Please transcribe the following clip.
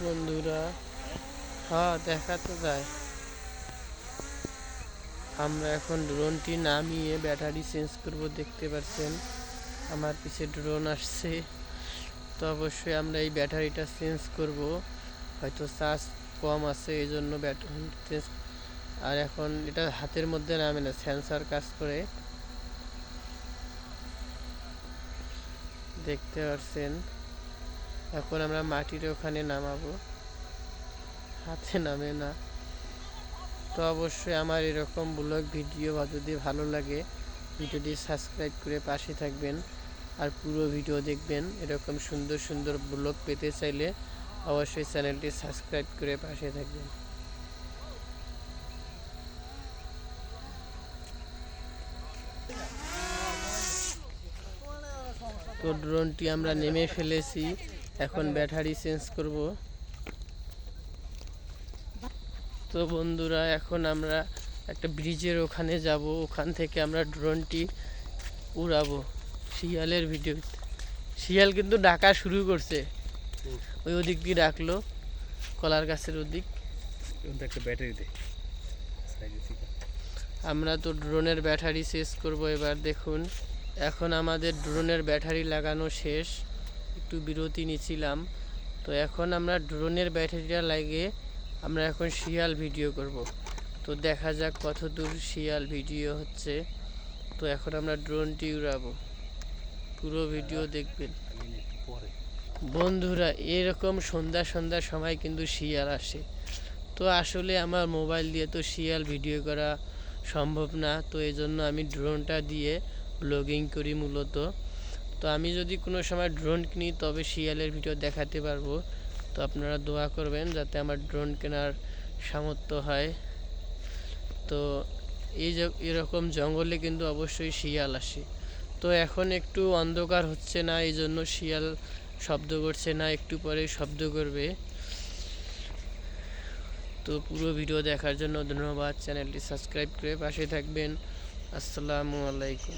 বন্ধুরা, হ্যাঁ দেখা তো যায়। আমরা এখন ড্রোনটি নামিয়ে ব্যাটারি চেঞ্জ করব। দেখতে পাচ্ছেন আমার পিছে ড্রোন আসছে। তো অবশ্যই আমরা এই ব্যাটারিটা চেঞ্জ করব। হয়তো চার্জ কম আছে, এই জন্য ব্যাটারি চেঞ্জ। আর এখন এটা হাতের মধ্যে নামে না, সেন্সর কাজ করে। দেখতে পাচ্ছেন এখন আমরা মাটির ওখানে নামাবো, হাতে নামে না। তো অবশ্যই আমার এরকম ব্লগ ভিডিও যদি ভালো লাগে, ভিডিওটি সাবস্ক্রাইব করে পাশে থাকবেন আর পুরো ভিডিও দেখবেন। এরকম সুন্দর সুন্দর ব্লগ পেতে চাইলে অবশ্যই চ্যানেলটি সাবস্ক্রাইব করে পাশে থাকবেন। তো ড্রোনটি আমরা নেমে ফেলেছি, এখন ব্যাটারি চেঞ্জ করব। তো বন্ধুরা, এখন আমরা একটা ব্রিজের ওখানে যাব, ওখান থেকে আমরা ড্রোনটি উড়াবো। শিয়ালের ভিডিও, শিয়াল কিন্তু ডাকা শুরু করছে। ওই ওদিক দিয়ে ডাকলো, কলার গাছের ওদিক। একটা ব্যাটারি দে। আমরা তো ড্রোনের ব্যাটারি শেষ করব এবার। দেখুন এখন আমাদের ড্রোনের ব্যাটারি লাগানো শেষ, একটু বিরতি নিছিলাম। তো এখন আমরা ড্রোনের ব্যাটারিটা লাগিয়ে আমরা এখন শিয়াল ভিডিও করব। তো দেখা যাক কত দূর শিয়াল ভিডিও হচ্ছে। তো এখন আমরা ড্রোনটি উড়াবো, পুরো ভিডিও দেখবেন। বন্ধুরা, এরকম সন্ধ্যা সন্ধ্যার সময় কিন্তু শিয়াল আসে। তো আসলে আমার মোবাইল দিয়ে তো শিয়াল ভিডিও করা সম্ভব না, তো এই জন্য আমি ড্রোনটা দিয়ে ব্লগিং করি মূলত। তো আমি যদি কোনো সময় ড্রোন কিনি তবে শিয়ালের ভিডিও দেখাতে পারবো। তো আপনারা দোয়া করবেন যাতে আমার ড্রোন কেনার সামর্থ্য হয়। তো এরকম জঙ্গলে কিন্তু অবশ্যই শিয়াল আসে। তো এখন একটু অন্ধকার হচ্ছে না, এই জন্য শিয়াল শব্দ করছে না, একটু পরে শব্দ করবে। তো পুরো ভিডিও দেখার জন্য ধন্যবাদ। চ্যানেলটি সাবস্ক্রাইব করে পাশে থাকবেন। আসসালামু আলাইকুম।